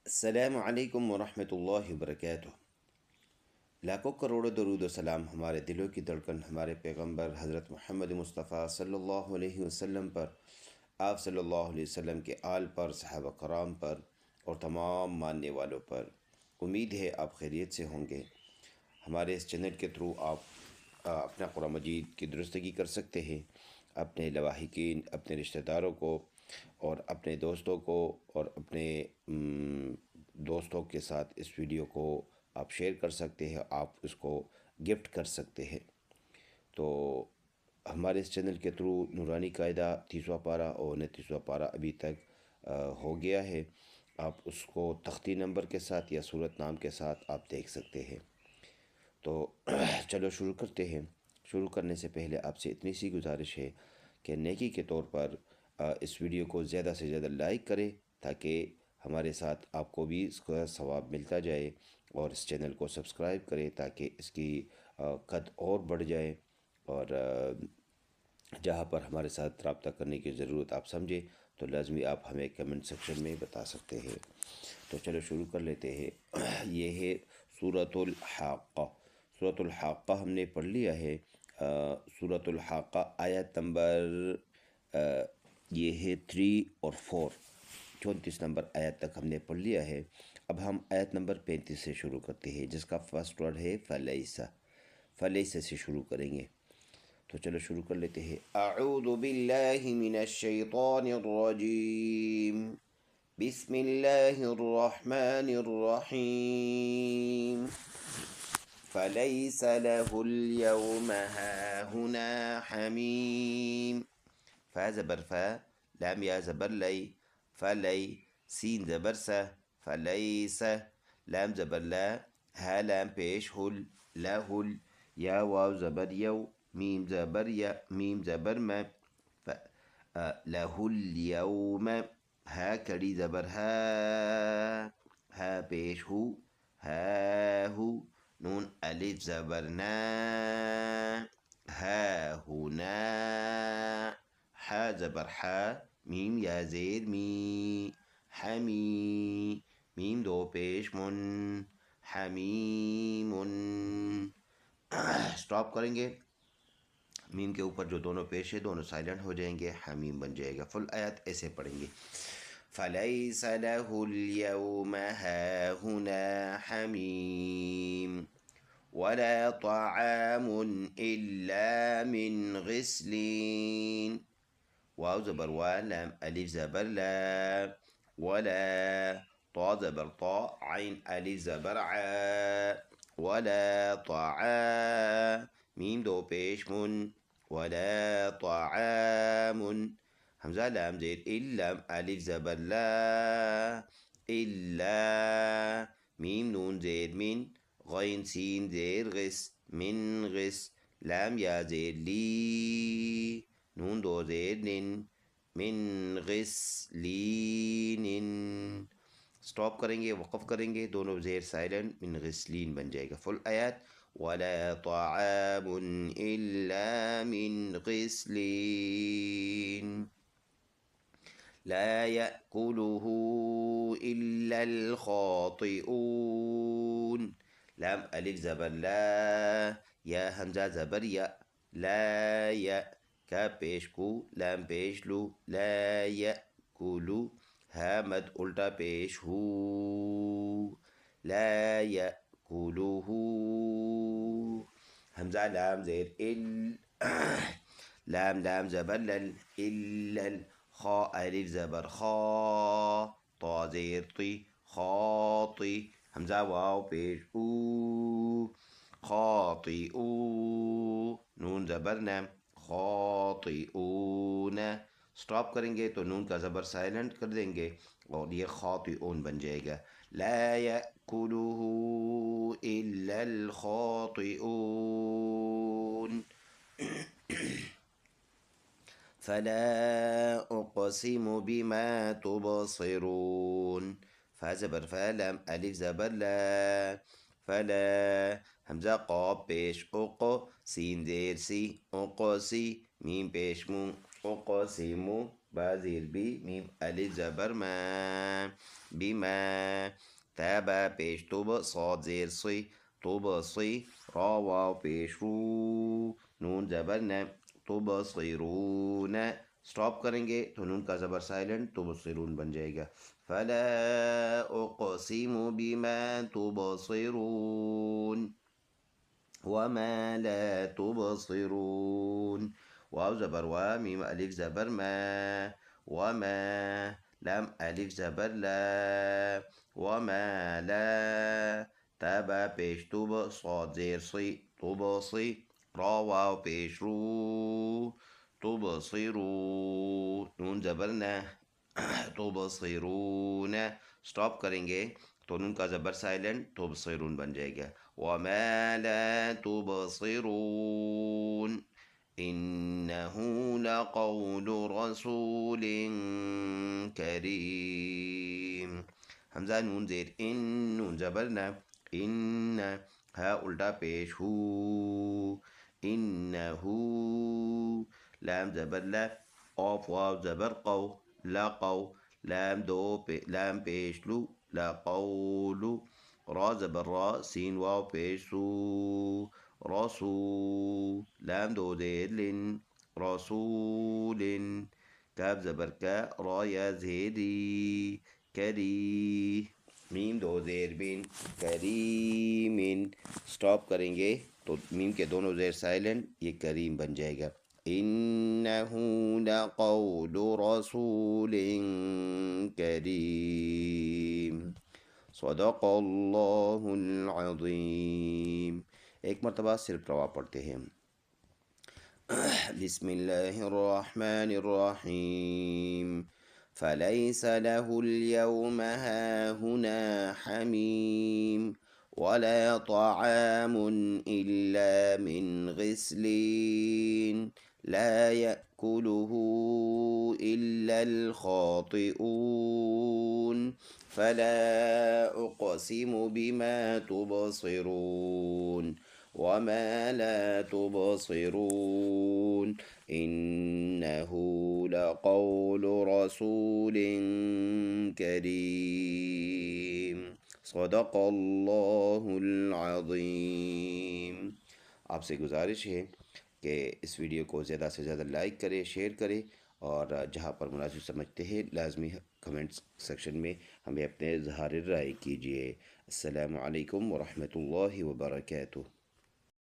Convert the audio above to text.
السلام علیکم ورحمۃ اللہ وبرکاتہ۔ لاکھوں کروڑوں درود و سلام ہمارے دلوں کی دھڑکن ہمارے پیغمبر حضرت محمد مصطفیٰ صلی اللہ علیہ وسلم پر، آپ صلی اللہ علیہ وسلم کے آل پر، صحابہ کرام پر اور تمام ماننے والوں پر۔ امید ہے آپ خیریت سے ہوں گے۔ ہمارے اس چینل کے تھرو آپ اپنا قرآن مجید کی درستگی کر سکتے ہیں، اپنے لواحقین، اپنے رشتہ داروں کو اور اپنے دوستوں کو اور اپنے دوستوں کے ساتھ اس ویڈیو کو آپ شیئر کر سکتے ہیں، آپ اس کو گفٹ کر سکتے ہیں۔ تو ہمارے اس چینل کے تھرو نورانی قاعدہ 30واں پارہ اور 29واں پارہ ابھی تک ہو گیا ہے۔ آپ اس کو تختی نمبر کے ساتھ یا صورت نام کے ساتھ آپ دیکھ سکتے ہیں۔ تو چلو شروع کرتے ہیں۔ شروع کرنے سے پہلے آپ سے اتنی سی گزارش ہے کہ نیکی کے طور پر اس ویڈیو کو زیادہ سے زیادہ لائک کریں تاکہ ہمارے ساتھ آپ کو بھی اس کا ثواب ملتا جائے، اور اس چینل کو سبسکرائب کریں تاکہ اس کی قد اور بڑھ جائے، اور جہاں پر ہمارے ساتھ رابطہ کرنے کی ضرورت آپ سمجھیں تو لازمی آپ ہمیں کمنٹ سیکشن میں بتا سکتے ہیں۔ تو چلو شروع کر لیتے ہیں۔ یہ ہے سورۃ الحاقہ۔ سورۃ الحاقہ ہم نے پڑھ لیا ہے۔ سورۃ الحاقہ آیت نمبر یہ ہے 3 اور 4، 34 نمبر آیت تک ہم نے پڑھ لیا ہے۔ اب ہم آیت نمبر 35 سے شروع کرتے ہیں، جس کا فرسٹ ورڈ ہے فلیسا۔ فلیسا سے شروع کریں گے۔ تو چلو شروع کر لیتے ہیں۔ اعوذ باللہ من الشیطان الرجیم، بسم اللہ الرحمن الرحیم۔ فلیس له اليوم هاهنا حمیم۔ فا زبر فا، لام یا زبر لی، فلی، سین زبر سا، فلیس، لام زبر لا، ہا لام پیش ہل، لا ہل، یا واو زبر یو، میم زبر یا، میم زبر ما، لہ الیوم، ہا کڑی زبر ہا، ہا پیش ہو، ہا ہو، نون الف زبر نا، ہا ہونا، حا زبر حا، میم یا زیر می، حمی، میم دو پیش من، حمیم۔ سٹاپ کریں گے، میم کے اوپر جو دونوں پیش ہے دونوں سائلنٹ ہو جائیں گے، حمیم بن جائے گا۔ فل آیت ایسے پڑھیں گے۔ فلیس لہ اليوم ہاہنا حمیم ولا طعام الا من غسلین۔ واو زبر وا، لام الف زبر لا، ولا، طا زبر طا، عین الف زبر ع، ولا طعام، میم دو پیش من، ولا طعام، حمزہ لام زیر لام الف زبر لا، الا، میم نون زیر من، غین سین زیر غس، من غس، لام یا زیر لی، نون دو زیر نن، من غسلین۔ سٹاپ کریں گے، وقف کریں گے، دونوں زیر سائلنٹ، من غسلین بن جائے گا۔ فل آیات، ولا طعام الا من غسلین لا يأكله الا الخاطئون۔ لام الف زبر لا، یا حمزہ زبر یا، لا یا، کا پیش کو، لام پیش لو، لا یأکلو، ہا مد الٹا پیش ہو، لا یأکلہ، حمزہ لام زیر ال، لام لام زبر لل، الل، خا الف زبر خا، طا زیر طی، خاطی، حمزہ واو پیش او، خاطئو، نون زبر نام، خاطئون۔ سٹاپ کریں گے تو نون کا زبر سائلنٹ کر دیں گے اور یہ خاطئون بن جائے گا۔ لا یأکلہ الا الخاطئون۔ فلا اقسم بما تبصرون۔ فا زبر فا، لام الف زبر لا، فلا، حمزہ قاف پیش اق، سین زیر سی، اقسی، میم پیش مو، اقسمو، با زیر بی، میم الف زبر ما، بما. تا با پیش تو با، صاد زیر سی، تو با سی. را واو پیش رو، نون زبر نه، تو با صیرون. اسٹاپ کریں گے تو نون کا زبر سائلنٹ، تو بصیرون بن جائے گا. فلا اقسم بما تبصرون وما لا تبصرون. واو زبر وا، میم الف زبر ما، وما. لام الف زبر لا، وما لا. تابا پیش توب، صاد زیر صی، تبصي. را واو پیش رو، تبصرو. نون زبر نہ، تبصرون. اسٹاپ کریں گے تو نون کا زبر سائلنٹ، تبصرون بن جائے گا. وما لا تبصرون إنه لقول رسول كريم. حمزہ نون زیر ان، نون زبر نہ، ان. ہا الٹا پیش ہو، انہو. لام زبر لا، قاف واو زبر قو، لقو. لام دو لام پیش لو، لقول. را زبر را، سین واو پیش سو، رسو. لام دو زیر لن، رسول. کاف زبر کا، را یا زیری، کری. میم دو زیر بن، کریم. اسٹاپ کریں گے تو میم کے دونوں زیر سائلنٹ، یہ کریم بن جائے گا. إنه لقول رسول كريم صدق اللہ العظیم. ایک مرتبہ صرف روا پڑھتے ہیں. بسم اللہ الرحمن الرحیم. فليس له اليوم هاهنا حميم ولا طعام إلا من غسلين لا يأكله إلا الخاطئون فلا أقسم بما تبصرون وما لا تبصرون إنه لقول رسول كريم صدق اللہ العظیم. آپ سے گزارش ہے کہ اس ویڈیو کو زیادہ سے زیادہ لائک کرے، شیئر کرے، اور جہاں پر مناسب سمجھتے ہیں لازمی کمنٹس سیکشن میں ہمیں اپنے اظہار رائے کیجیے. السلام علیکم ورحمۃ اللہ وبرکاتہ.